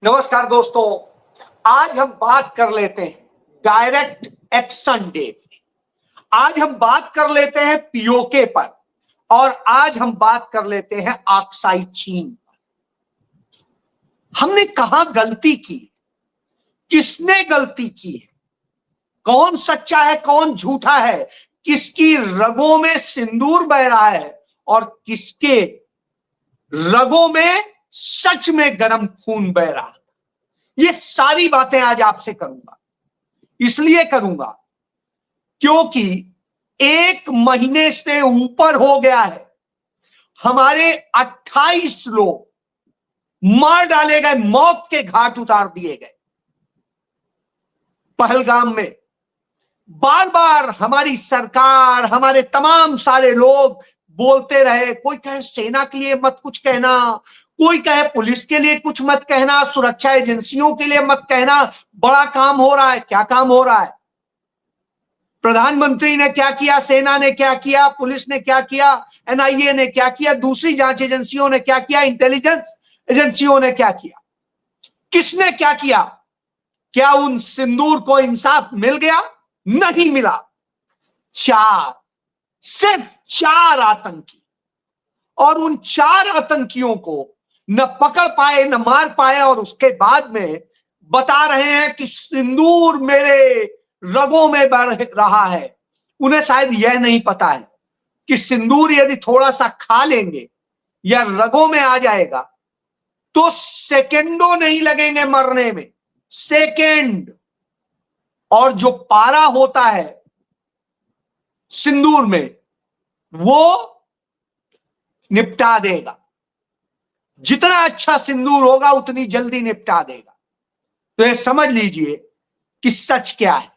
नमस्कार दोस्तों, आज हम बात कर लेते हैं डायरेक्ट एक्शन डे पे। आज हम बात कर लेते हैं पीओके पर और आज हम बात कर लेते हैं आक्साई चीन पर। हमने कहां गलती की, किसने गलती की है, कौन सच्चा है कौन झूठा है, किसकी रगों में सिंदूर बह रहा है और किसके रगों में सच में गर्म खून बह रहा है। ये सारी बातें आज आपसे करूंगा। इसलिए करूंगा क्योंकि 1 महीने से ऊपर हो गया है, हमारे 28 लोग मार डाले गए, मौत के घाट उतार दिए गए। पहलगाम में बार बार हमारी सरकार, हमारे तमाम सारे लोग बोलते रहे, कोई कहे सेना के लिए मत कुछ कहना, कोई कहे पुलिस के लिए कुछ मत कहना, सुरक्षा एजेंसियों के लिए मत कहना, बड़ा काम हो रहा है। क्या काम हो रहा है? प्रधानमंत्री ने क्या किया, सेना ने क्या किया, पुलिस ने क्या किया, एनआईए ने क्या किया, दूसरी जांच एजेंसियों ने क्या किया, इंटेलिजेंस एजेंसियों ने क्या किया, किसने क्या किया? क्या उन सिंदूर को इंसाफ मिल गया? नहीं मिला। सिर्फ 4 आतंकी, और उन 4 आतंकियों को न पकड़ पाए न मार पाए, और उसके बाद में बता रहे हैं कि सिंदूर मेरे रगों में बह रहा है। उन्हें शायद यह नहीं पता है कि सिंदूर यदि थोड़ा सा खा लेंगे या रगों में आ जाएगा तो सेकंडों नहीं लगेंगे मरने में, सेकंड। और जो पारा होता है सिंदूर में वो निपटा देगा। जितना अच्छा सिंदूर होगा उतनी जल्दी निपटा देगा। तो ये समझ लीजिए कि सच क्या है।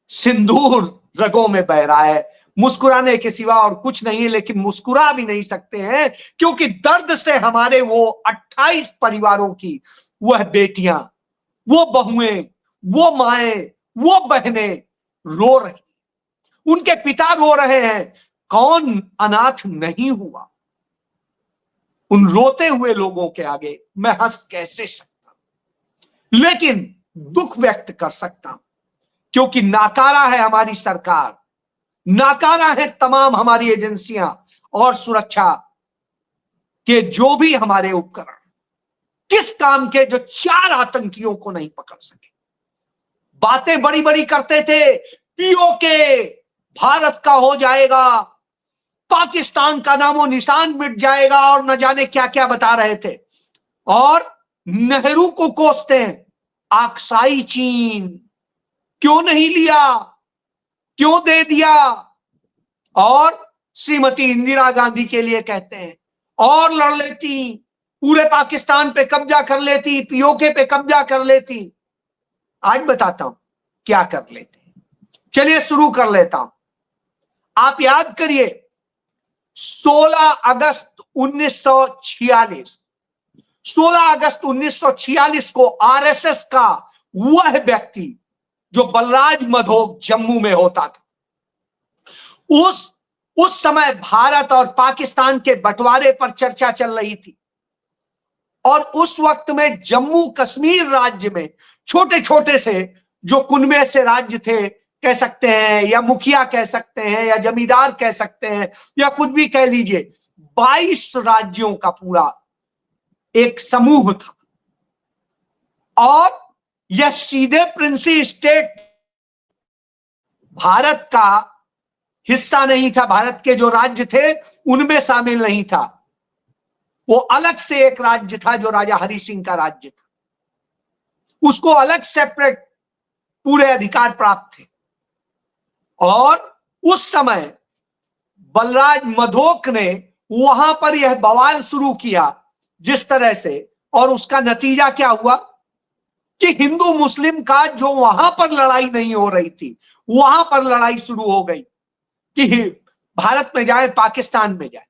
सिंदूर रगों में बह रहा है, मुस्कुराने के सिवा और कुछ नहीं है, लेकिन मुस्कुरा भी नहीं सकते हैं क्योंकि दर्द से हमारे वो 28 परिवारों की वह बेटियां, वो बहुएं, वो माएं, वो बहनें रो रही, उनके पिता रो रहे हैं। कौन अनाथ नहीं हुआ? उन रोते हुए लोगों के आगे मैं हंस कैसे सकता हूं, लेकिन दुख व्यक्त कर सकता हूं क्योंकि नाकारा है हमारी सरकार, नाकारा है तमाम हमारी एजेंसियां और सुरक्षा के जो भी हमारे उपकरण, किस काम के, जो 4 आतंकियों को नहीं पकड़ सके। बातें बड़ी बड़ी करते थे, पीओके भारत का हो जाएगा, पाकिस्तान का नामो निशान मिट जाएगा, और न जाने क्या क्या बता रहे थे। और नेहरू को कोसते हैं, आक्साई चीन क्यों नहीं लिया, क्यों दे दिया? और श्रीमती इंदिरा गांधी के लिए कहते हैं और लड़ लेती, पूरे पाकिस्तान पे कब्जा कर लेती, पीओके पे कब्जा कर लेती। आज बताता हूं क्या कर लेते। चलिए शुरू कर लेता हूं। आप याद करिए 16 अगस्त 1946, 16 अगस्त 1946 को आरएसएस का वह व्यक्ति जो बलराज मधोक जम्मू में होता था, उस समय भारत और पाकिस्तान के बंटवारे पर चर्चा चल रही थी। और उस वक्त में जम्मू कश्मीर राज्य में छोटे छोटे से जो कुनबे से राज्य थे कह सकते हैं, या मुखिया कह सकते हैं, या जमींदार कह सकते हैं, या कुछ भी कह लीजिए, 22 राज्यों का पूरा एक समूह था। और यह सीधे प्रिंसी स्टेट भारत का हिस्सा नहीं था, भारत के जो राज्य थे उनमें शामिल नहीं था। वो अलग से एक राज्य था जो राजा हरि सिंह का राज्य था, उसको अलग सेपरेट पूरे अधिकार प्राप्त थे। और उस समय बलराज मधोक ने वहां पर यह बवाल शुरू किया जिस तरह से, और उसका नतीजा क्या हुआ कि हिंदू मुस्लिम का जो वहां पर लड़ाई नहीं हो रही थी, वहां पर लड़ाई शुरू हो गई कि भारत में जाए पाकिस्तान में जाए।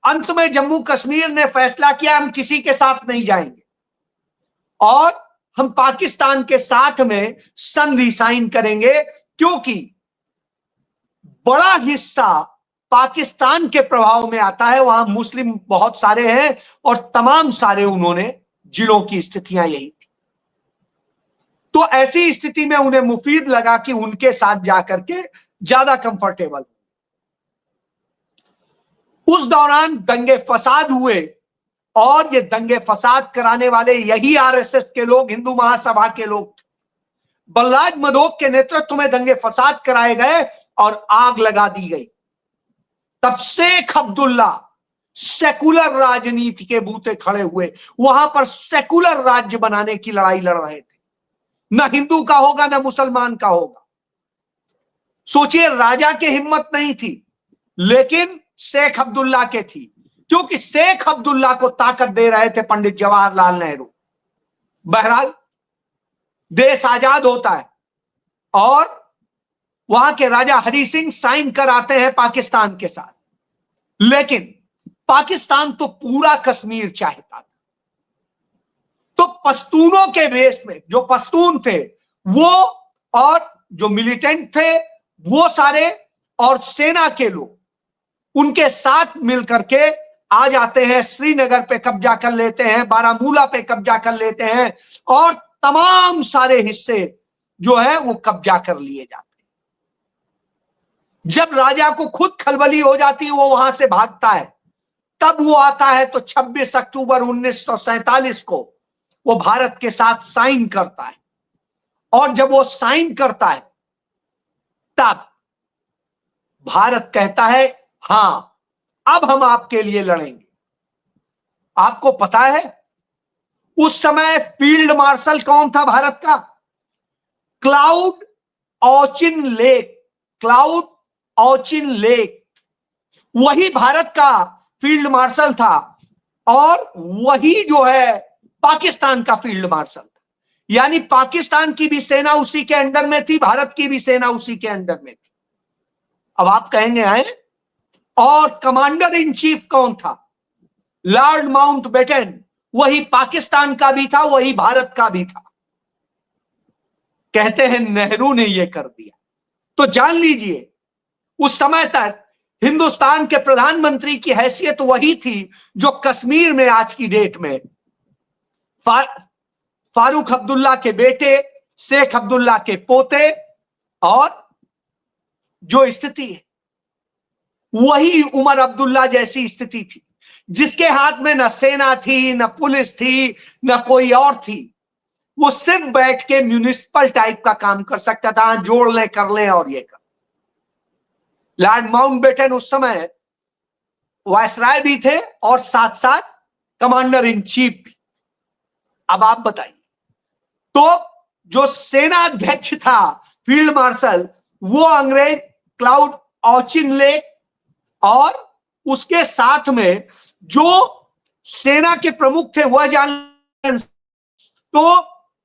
अंत में जम्मू कश्मीर ने फैसला किया हम किसी के साथ नहीं जाएंगे और हम पाकिस्तान के साथ में संधि साइन करेंगे, क्योंकि बड़ा हिस्सा पाकिस्तान के प्रभाव में आता है, वहां मुस्लिम बहुत सारे हैं और तमाम सारे उन्होंने जिलों की स्थितियां यही थी। तो ऐसी स्थिति में उन्हें मुफीद लगा कि उनके साथ जाकर के ज्यादा कंफर्टेबल। उस दौरान दंगे फसाद हुए और ये दंगे फसाद कराने वाले यही आरएसएस के लोग, हिंदू महासभा के लोग थे। बलराज मधोक के नेतृत्व में दंगे फसाद कराए गए और आग लगा दी गई। तब शेख अब्दुल्ला सेकुलर राजनीति के बूते खड़े हुए, वहां पर सेकुलर राज्य बनाने की लड़ाई लड़ रहे थे। न हिंदू का होगा न मुसलमान का होगा। सोचिए, राजा की हिम्मत नहीं थी लेकिन शेख अब्दुल्ला के थी, क्योंकि शेख अब्दुल्ला को ताकत दे रहे थे पंडित जवाहरलाल नेहरू। बहरहाल देश आजाद होता है और वहां के राजा हरि सिंह साइन कराते हैं पाकिस्तान के साथ, लेकिन पाकिस्तान तो पूरा कश्मीर चाहता था। तो पश्तूनों के बेस में जो पश्तून थे वो, और जो मिलिटेंट थे वो सारे, और सेना के लोग उनके साथ मिलकर के आ जाते हैं, श्रीनगर पे कब्जा कर लेते हैं, बारामूला पे कब्जा कर लेते हैं और तमाम सारे हिस्से जो है वो कब्जा कर लिए जाते हैं। जब राजा को खुद खलबली हो जाती है, वो वहां से भागता है, तब वो आता है तो 26 अक्टूबर 1947 को वो भारत के साथ साइन करता है। और जब वो साइन करता है तब भारत कहता है हां अब हम आपके लिए लड़ेंगे। आपको पता है उस समय फील्ड मार्शल कौन था भारत का? क्लाउड ऑचिन लेक। क्लाउड ऑचिन लेक वही भारत का फील्ड मार्शल था और वही जो है पाकिस्तान का फील्ड मार्शल था। यानी पाकिस्तान की भी सेना उसी के अंडर में थी, भारत की भी सेना उसी के अंडर में थी। अब आप कहेंगे हैं और कमांडर इन चीफ कौन था? Lord Mountbatten. वही पाकिस्तान का भी था, वही भारत का भी था। कहते हैं नेहरू ने यह कर दिया। तो जान लीजिए उस समय तक हिंदुस्तान के प्रधानमंत्री की हैसियत वही थी जो कश्मीर में आज की डेट में फारूक अब्दुल्ला के बेटे, शेख अब्दुल्ला के पोते, और जो स्थिति है वही उमर अब्दुल्ला जैसी स्थिति थी, जिसके हाथ में न सेना थी, न पुलिस थी, न कोई और थी। वो सिर्फ बैठ के म्यूनिसिपल टाइप का काम कर सकता था, जोड़ लें, कर लें और ये कर। लॉर्ड माउंटबेटन उस समय वायसराय भी थे और साथ साथ कमांडर इन चीफ भी। अब आप बताइए, तो जो सेना अध्यक्ष था फील्ड मार्शल, वो अंग्रेज क्लाउड ऑचिन लेक, और उसके साथ में जो सेना के प्रमुख थे वह जान, तो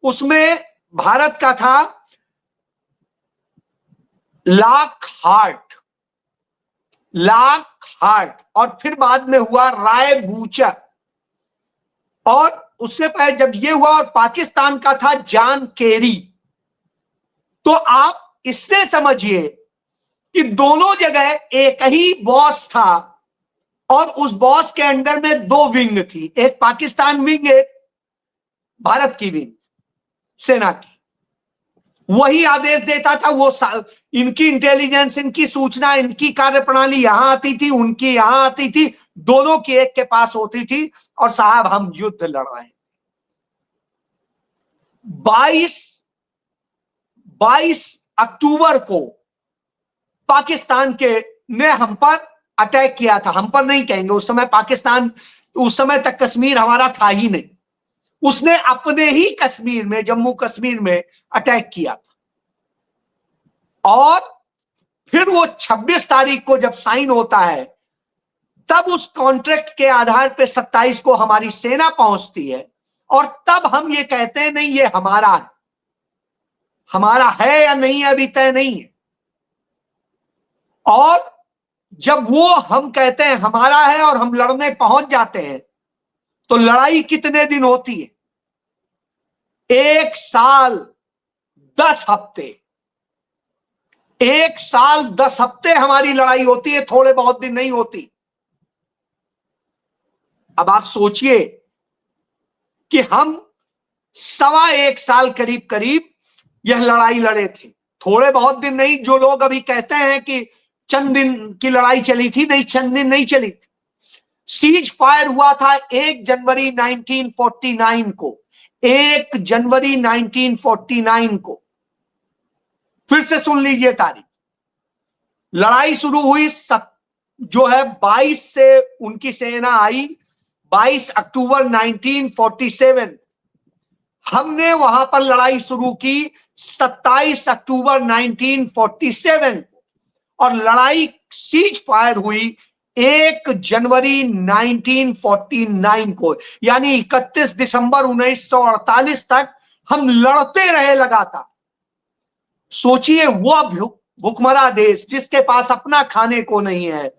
उसमें भारत का था लॉकहार्ट, और फिर बाद में हुआ राय बूचर, और उससे पहले जब ये हुआ, और पाकिस्तान का था जॉन केरी। तो आप इससे समझिए कि दोनों जगह एक ही बॉस था और उस बॉस के अंडर में दो विंग थी, एक पाकिस्तान विंग, एक भारत की विंग सेना की। वही आदेश देता था, वो इनकी इंटेलिजेंस, इनकी सूचना, इनकी कार्यप्रणाली यहां आती थी, उनकी यहां आती थी, दोनों की एक के पास होती थी, और साहब हम युद्ध लड़ रहे हैं। 22 अक्टूबर को पाकिस्तान के ने हम पर अटैक किया था। हम पर नहीं कहेंगे, उस समय पाकिस्तान, उस समय तक कश्मीर हमारा था ही नहीं, उसने अपने ही कश्मीर में, जम्मू कश्मीर में अटैक किया था। और फिर वो 26 तारीख को जब साइन होता है, तब उस कॉन्ट्रैक्ट के आधार पे 27 को हमारी सेना पहुंचती है, और तब हम ये कहते हैं नहीं ये हमारा है। हमारा है या नहीं अभी तय नहीं है। और जब वो हम कहते हैं हमारा है और हम लड़ने पहुंच जाते हैं, तो लड़ाई कितने दिन होती है? 1 साल 10 हफ्ते। 1 साल 10 हफ्ते हमारी लड़ाई होती है, थोड़े बहुत दिन नहीं होती। अब आप सोचिए कि हम 1.25 साल करीब करीब यह लड़ाई लड़े थे। थोड़े बहुत दिन नहीं, जो लोग अभी कहते हैं कि चंद दिन की लड़ाई चली थी, नहीं, चंद दिन नहीं चली थी। सीज फायर हुआ था 1 जनवरी 1949 को, 1 जनवरी 1949 को। फिर से सुन लीजिए तारीख। लड़ाई शुरू हुई जो है 22 से उनकी सेना आई 22 अक्टूबर 1947। हमने वहां पर लड़ाई शुरू की 27 अक्टूबर 1947 और लड़ाई सीज फायर हुई 1 जनवरी 1949 को, यानी 31 दिसंबर 1948 तक हम लड़ते रहे लगातार। सोचिए, वो भूखमरा देश जिसके पास अपना खाने को नहीं है,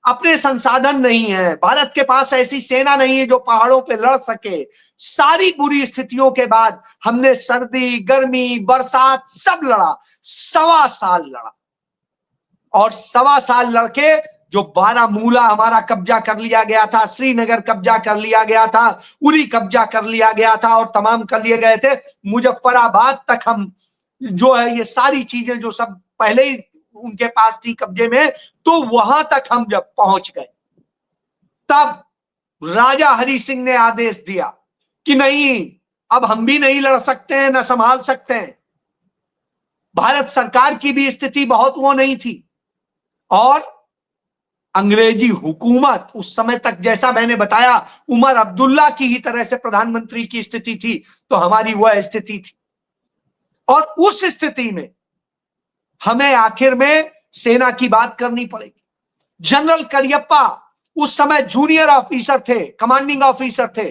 अपने संसाधन नहीं है, भारत के पास ऐसी सेना नहीं है जो पहाड़ों पे लड़ सके, सारी बुरी स्थितियों के बाद हमने सर्दी, गर्मी, बरसात सब लड़ा, 1.25 साल लड़ा। और 1.25 साल लड़के जो बारामूला हमारा कब्जा कर लिया गया था, श्रीनगर कब्जा कर लिया गया था, उरी कब्जा कर लिया गया था और तमाम कर लिए गए थे, मुजफ्फराबाद तक हम जो है ये सारी चीजें जो सब पहले ही उनके पास थी कब्जे में, तो वहां तक हम जब पहुंच गए तब राजा हरि सिंह ने आदेश दिया कि नहीं, अब हम भी नहीं लड़ सकते हैं, न संभाल सकते हैं। भारत सरकार की भी स्थिति बहुत वो नहीं थी और अंग्रेजी हुकूमत उस समय तक, जैसा मैंने बताया, उमर अब्दुल्ला की ही तरह से प्रधानमंत्री की स्थिति थी, तो हमारी वह स्थिति थी। और उस स्थिति में हमें आखिर में सेना की बात करनी पड़ेगी। जनरल करियप्पा उस समय जूनियर ऑफिसर थे, कमांडिंग ऑफिसर थे।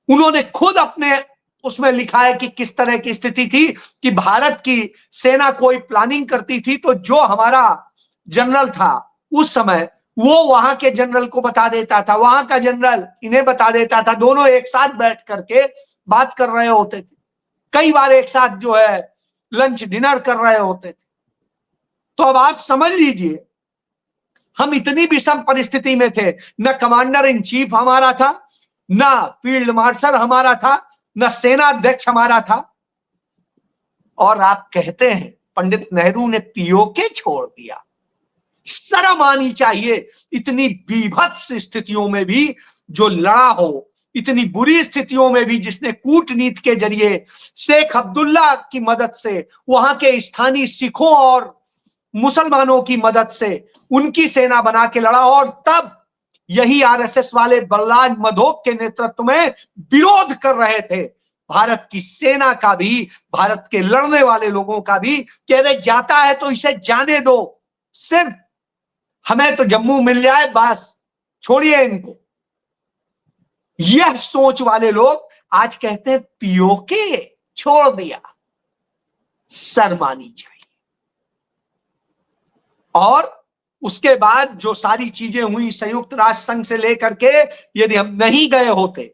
उन्होंने खुद अपने उसमें लिखा है कि किस तरह की स्थिति थी कि भारत की सेना कोई प्लानिंग करती थी तो जो हमारा जनरल था उस समय वो वहां के जनरल को बता देता था, वहां का जनरल इन्हें बता देता था, दोनों एक साथ बैठ करके बात कर रहे होते थे, कई बार एक साथ जो है लंच डिनर कर रहे होते थे। तो अब आप समझ लीजिए, हम इतनी विषम परिस्थिति में थे, न कमांडर इन चीफ हमारा था, न फील्ड मार्शल हमारा था, न सेना अध्यक्ष हमारा था, और आप कहते हैं पंडित नेहरू ने पीओके छोड़ दिया। शर्म आनी चाहिए, इतनी बीभत्स स्थितियों में भी जो लड़ा हो, इतनी बुरी स्थितियों में भी जिसने कूटनीति के जरिए शेख अब्दुल्ला की मदद से, वहां के स्थानीय सिखों और मुसलमानों की मदद से उनकी सेना बना के लड़ा, और तब यही आरएसएस वाले बलराज मधोक के नेतृत्व में विरोध कर रहे थे भारत की सेना का भी, भारत के लड़ने वाले लोगों का भी, कह रहे जाता है तो इसे जाने दो, सिर्फ हमें तो जम्मू मिल जाए बस, छोड़िए इनको। यह सोच वाले लोग आज कहते हैं पीओके छोड़ दिया। शर्म आनी चाहिए। और उसके बाद जो सारी चीजें हुई संयुक्त राष्ट्र संघ से लेकर के, यदि हम नहीं गए होते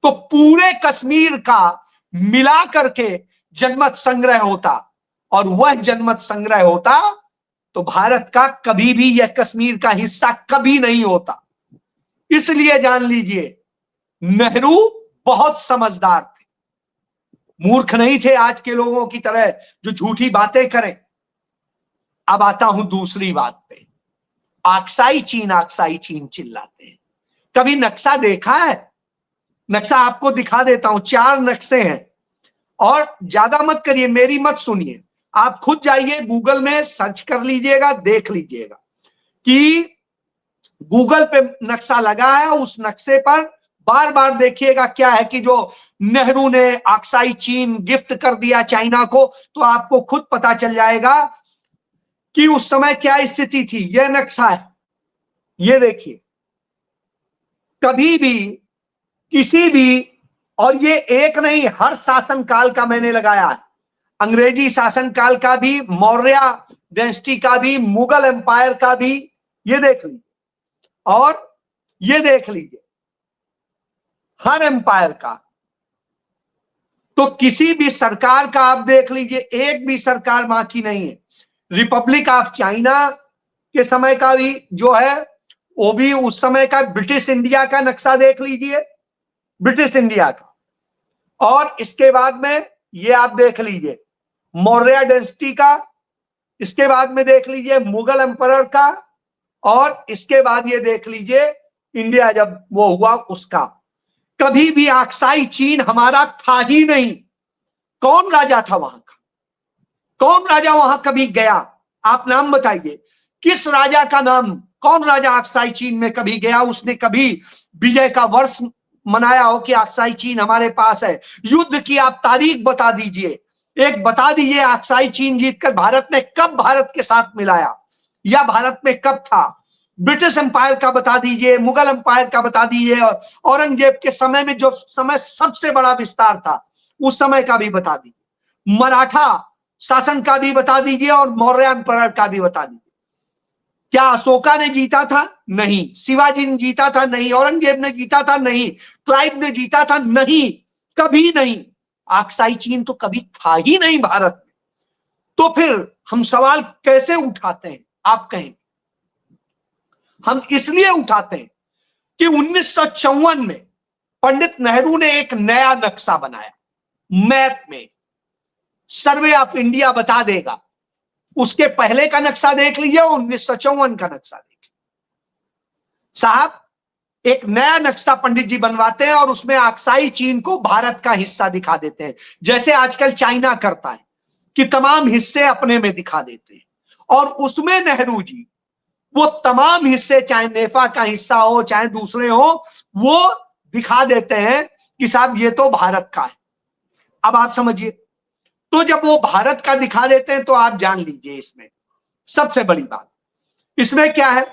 तो पूरे कश्मीर का मिला करके जनमत संग्रह होता, और वह जनमत संग्रह होता तो भारत का कभी भी यह कश्मीर का हिस्सा कभी नहीं होता। इसलिए जान लीजिए, नेहरू बहुत समझदार थे, मूर्ख नहीं थे आज के लोगों की तरह जो झूठी बातें करें। अब आता हूं दूसरी बात पे। आक्साई चीन चिल्लाते हैं। कभी नक्शा देखा है? नक्शा आपको दिखा देता हूं, 4 नक्शे हैं, और ज्यादा मत करिए, मेरी मत सुनिए, आप खुद जाइए गूगल में सर्च कर लीजिएगा, देख लीजिएगा कि गूगल पे नक्शा लगा है, उस नक्शे पर बार बार देखिएगा क्या है कि जो नेहरू ने आक्साई चीन गिफ्ट कर दिया चाइना को, तो आपको खुद पता चल जाएगा कि उस समय क्या स्थिति थी। यह नक्शा है, ये देखिए। कभी भी किसी भी, और ये एक नहीं, हर शासनकाल का मैंने लगाया है, अंग्रेजी शासनकाल का भी, मौर्य डायनेस्टी का भी, मुगल एम्पायर का भी, ये देख लीजिए, और ये देख लीजिए, हर एम्पायर का। तो किसी भी सरकार का आप देख लीजिए, एक भी सरकार बाकी नहीं है। रिपब्लिक ऑफ चाइना के समय का भी जो है वो भी उस समय का, ब्रिटिश इंडिया का नक्शा देख लीजिए, ब्रिटिश इंडिया का, और इसके बाद में ये आप देख लीजिए मौर्य डायनेस्टी का, इसके बाद में देख लीजिए मुगल एम्परर का, और इसके बाद ये देख लीजिए इंडिया जब वो हुआ उसका। कभी भी आक्साई चीन हमारा था ही नहीं। कौन राजा था वहां का? कौन राजा वहां कभी गया? आप नाम बताइए, किस राजा का नाम, कौन राजा आक्साई चीन में कभी गया? उसने कभी विजय का वर्ष मनाया हो कि आक्साई चीन हमारे पास है? युद्ध की आप तारीख बता दीजिए, एक बता दीजिए आक्साई चीन जीतकर भारत ने कब भारत के साथ मिलाया, या भारत में कब था? ब्रिटिश एम्पायर का बता दीजिए, मुगल एम्पायर का बता दीजिए, औरंगजेब के समय में जो समय सबसे बड़ा विस्तार था उस समय का भी बता दीजिए, मराठा शासन का भी बता दीजिए, और मौर्य एम्पायर का भी बता दीजिए। क्या अशोका ने जीता था? नहीं। शिवाजी ने जीता था? नहीं। औरंगजेब ने जीता था? नहीं। क्लाइव ने जीता था? नहीं, कभी नहीं। आक्साई चीन तो कभी था ही नहीं भारत में। तो फिर हम सवाल कैसे उठाते हैं? आप कहें हम इसलिए उठाते हैं कि 1954 में पंडित नेहरू ने एक नया नक्शा बनाया मैप में, सर्वे ऑफ इंडिया बता देगा। उसके पहले का नक्शा देख लीजिए, 1954 का नक्शा देख लीजिए। साहब एक नया नक्शा पंडित जी बनवाते हैं और उसमें आक्साई चीन को भारत का हिस्सा दिखा देते हैं, जैसे आजकल चाइना करता है कि तमाम हिस्से अपने में दिखा देते हैं। और उसमें नेहरू जी वो तमाम हिस्से, चाहे नेफा का हिस्सा हो चाहे दूसरे हो, वो दिखा देते हैं कि साहब ये तो भारत का है। अब आप समझिए, तो जब वो भारत का दिखा देते हैं तो आप जान लीजिए इसमें सबसे बड़ी बात इसमें क्या है।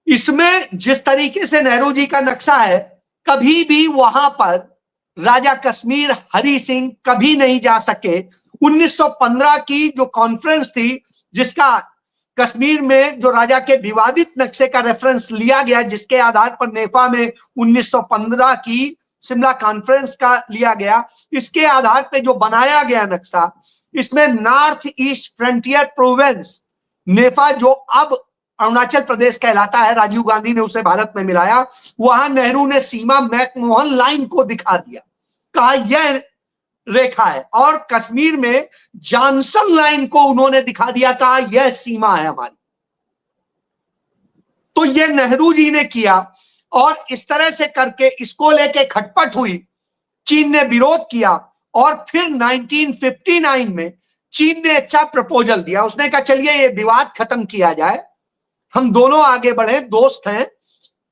इसमें जिस तरीके से नेहरू जी का नक्शा है, कभी भी वहां पर राजा कश्मीर हरि सिंह कभी नहीं जा सके। 1915 की जो कॉन्फ्रेंस थी, जिसका कश्मीर में जो राजा के विवादित नक्शे का रेफरेंस लिया गया, जिसके आधार पर नेफा में 1915 की शिमला कॉन्फ्रेंस का लिया गया, इसके आधार पर जो बनाया गया नक्शा, इसमें नॉर्थ ईस्ट फ्रंटियर प्रोविंस नेफा, जो अब अरुणाचल प्रदेश कहलाता है, राजीव गांधी ने उसे भारत में मिलाया, वहां नेहरू ने सीमा मैकमोहन लाइन को दिखा दिया, कहा यह रेखा है। और कश्मीर में जॉनसन लाइन को उन्होंने दिखा दिया, कहा यह सीमा है हमारी। तो यह नेहरू जी ने किया, और इस तरह से करके इसको लेके खटपट हुई, चीन ने विरोध किया, और फिर 1959 में चीन ने अच्छा प्रपोजल दिया। उसने कहा चलिए ये विवाद खत्म किया जाए, हम दोनों आगे बढ़े, दोस्त हैं,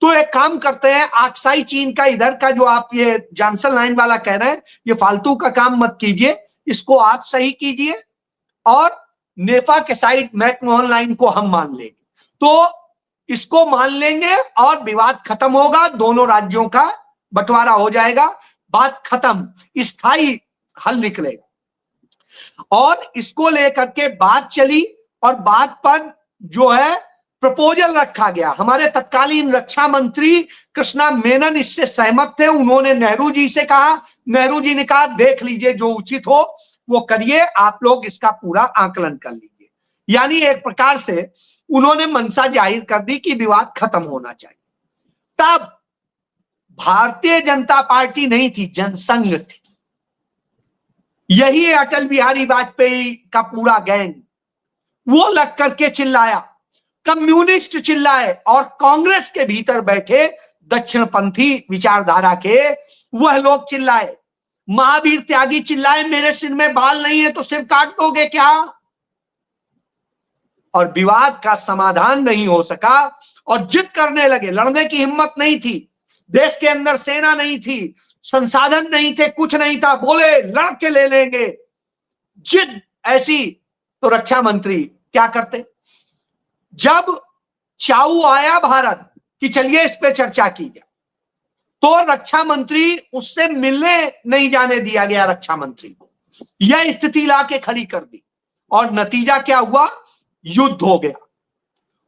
तो एक काम करते हैं, आक्साई चीन का इधर का जो आप ये जॉनसन लाइन वाला कह रहे हैं, ये फालतू का काम मत कीजिए, इसको आप सही कीजिए, और नेफा के साइड मैकमोहन लाइन को हम मान लेंगे। तो इसको मान लेंगे और विवाद खत्म होगा, दोनों राज्यों का बंटवारा हो जाएगा, बात खत्म, स्थायी हल निकलेगा। और इसको लेकर के बात चली, और बात पर जो है प्रपोजल रखा गया। हमारे तत्कालीन रक्षा मंत्री कृष्णा मेनन इससे सहमत थे। उन्होंने नेहरू जी से कहा, नेहरू जी ने कहा देख लीजिए जो उचित हो वो करिए, आप लोग इसका पूरा आकलन कर लीजिए। यानी एक प्रकार से उन्होंने मंशा जाहिर कर दी कि विवाद खत्म होना चाहिए। तब भारतीय जनता पार्टी नहीं थी, जनसंघ थी। यही अटल बिहारी वाजपेयी का पूरा गैंग, वो लग करके चिल्लाया, कम्युनिस्ट चिल्लाए, और कांग्रेस के भीतर बैठे दक्षिणपंथी विचारधारा के वह लोग चिल्लाए, महावीर त्यागी चिल्लाए मेरे सिर में बाल नहीं है तो सिर काट दोगे क्या? और विवाद का समाधान नहीं हो सका, और जिद करने लगे, लड़ने की हिम्मत नहीं थी, देश के अंदर सेना नहीं थी, संसाधन नहीं थे, कुछ नहीं था, बोले लड़ के ले लेंगे, जिद ऐसी। तो रक्षा मंत्री क्या करते? जब चाऊ आया भारत कि चलिए इस पे चर्चा की जाए, तो रक्षा मंत्री उससे मिलने नहीं जाने दिया गया। रक्षा मंत्री को यह स्थिति लाके खड़ी कर दी, और नतीजा क्या हुआ? युद्ध हो गया।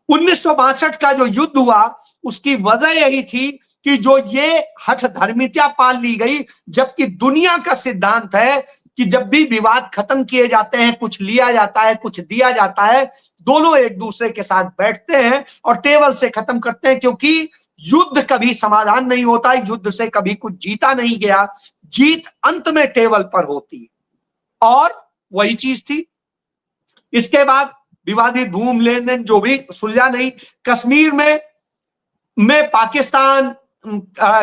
1962 का जो युद्ध हुआ, उसकी वजह यही थी कि जो ये हठ धर्मिता पाल ली गई, जबकि दुनिया का सिद्धांत है कि जब भी विवाद खत्म किए जाते हैं, कुछ लिया जाता है, कुछ दिया जाता है, दोनों एक दूसरे के साथ बैठते हैं और टेबल से खत्म करते हैं, क्योंकि युद्ध कभी समाधान नहीं होता, युद्ध से कभी कुछ जीता नहीं गया, जीत अंत में टेबल पर होती है। और वही चीज थी। इसके बाद विवादित भूमि लेन देन जो भी सुलझा नहीं। कश्मीर में पाकिस्तान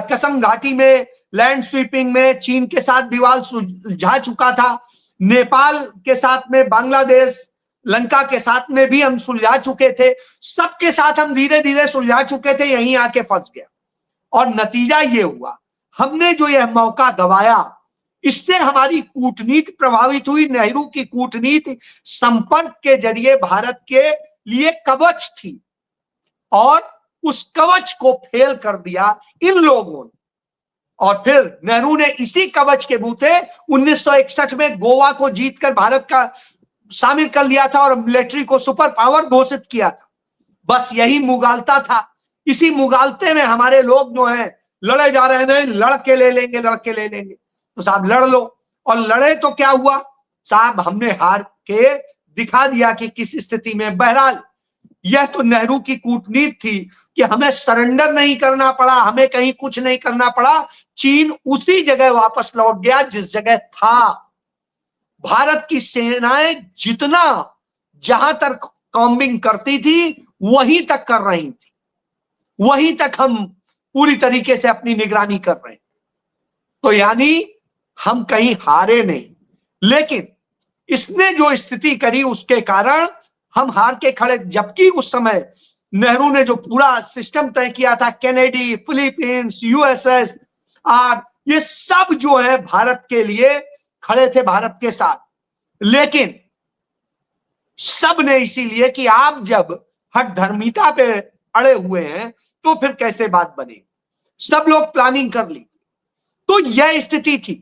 कसम घाटी में लैंड स्वीपिंग में चीन के साथ विवाद सुलझा चुका था। नेपाल के साथ में, बांग्लादेश, लंका के साथ में भी हम सुलझा चुके थे। सबके साथ हम धीरे धीरे सुलझा चुके थे, यहीं आके फंस गया। और नतीजा ये हुआ, हमने जो यह मौका गवाया, इससे हमारी कूटनीति प्रभावित हुई। नेहरू की कूटनीति संपर्क के जरिए भारत के लिए कवच थी और उस कवच को फेल कर दिया इन लोगों ने। और फिर नेहरू ने इसी कवच के बूते 1961 में गोवा को जीतकर भारत का शामिल कर लिया था और मिलिट्री को सुपर पावर घोषित किया था। बस यही मुगालता था। इसी मुगालते में हमारे लोग जो हैं लड़े जा रहे हैं, लड़के ले लेंगे, लड़के ले लेंगे। तो साहब लड़ लो। और लड़े तो क्या हुआ साहब, हमने हार के दिखा दिया कि किस स्थिति में। बहरहाल यह तो नेहरू की कूटनीति थी कि हमें सरेंडर नहीं करना पड़ा, हमें कहीं कुछ नहीं करना पड़ा। चीन उसी जगह वापस लौट गया जिस जगह था। भारत की सेनाएं जितना जहां तक कॉम्बिंग करती थी वहीं तक कर रही थी, वहीं तक हम पूरी तरीके से अपनी निगरानी कर रहे थे। तो यानी हम कहीं हारे नहीं, लेकिन इसने जो स्थिति करी उसके कारण हम हार के खड़े। जबकि उस समय नेहरू ने जो पूरा सिस्टम तय किया था, कैनेडी, फिलीपींस, यूएसएस और ये सब जो है भारत के लिए खड़े थे, भारत के साथ। लेकिन सब ने इसीलिए कि आप जब हठधर्मिता पे अड़े हुए हैं तो फिर कैसे बात बनेगी। सब लोग प्लानिंग कर ली। तो यह स्थिति थी।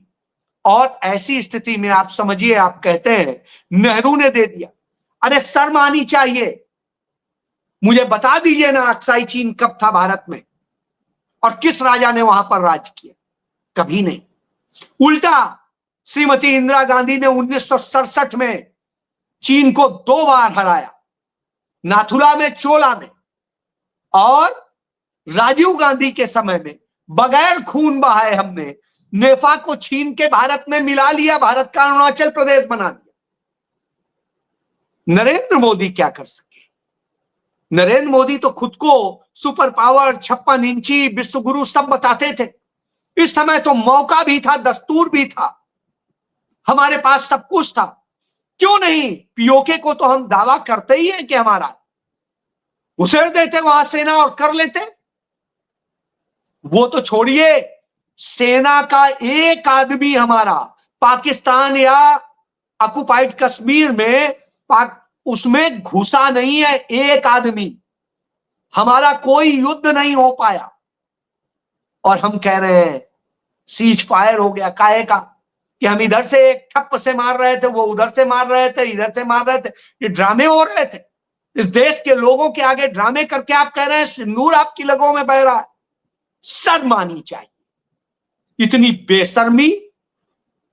और ऐसी स्थिति में आप समझिए, आप कहते हैं नेहरू ने दे दिया। अरे शर्म आनी चाहिए। मुझे बता दीजिए ना, अक्साई चीन कब था भारत में और किस राजा ने वहां पर राज किया? कभी नहीं। उल्टा श्रीमती इंदिरा गांधी ने 1967 में चीन को 2 बार हराया, नाथुला में, चोला में। और राजीव गांधी के समय में बगैर खून बहाए हमने नेफा को छीन के भारत में मिला लिया, भारत का अरुणाचल प्रदेश बना दिया। नरेंद्र मोदी क्या कर सके? नरेंद्र मोदी तो खुद को सुपर पावर, 56 इंची, विश्वगुरु सब बताते थे। इस समय तो मौका भी था, दस्तूर भी था, हमारे पास सब कुछ था। क्यों नहीं? पीओके को तो हम दावा करते ही हैं कि हमारा, घुसेड़ देते वहां सेना और कर लेते। वो तो छोड़िए, सेना का एक आदमी हमारा पाकिस्तान या ऑक्युपाइड कश्मीर में उसमें घुसा नहीं है। एक आदमी, हमारा कोई युद्ध नहीं हो पाया। और हम कह रहे हैं सीज फायर हो गया। काहे का? कि हम इधर से एक ठप्प से मार रहे थे, वो उधर से मार रहे थे, इधर से मार रहे थे। ये ड्रामे हो रहे थे। इस देश के लोगों के आगे ड्रामे करके आप कह रहे हैं सिंदूर आपकी लगों में बह रहा है। शर्म आनी चाहिए। इतनी बेशर्मी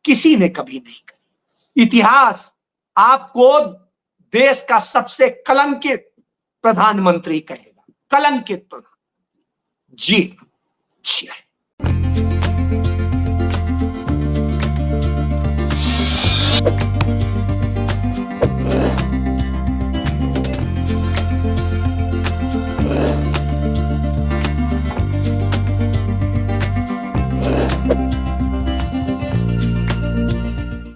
किसी ने कभी नहीं करी। इतिहास आपको देश का सबसे कलंकित प्रधानमंत्री कहेगा। कलंकित प्रधानमंत्री। जी।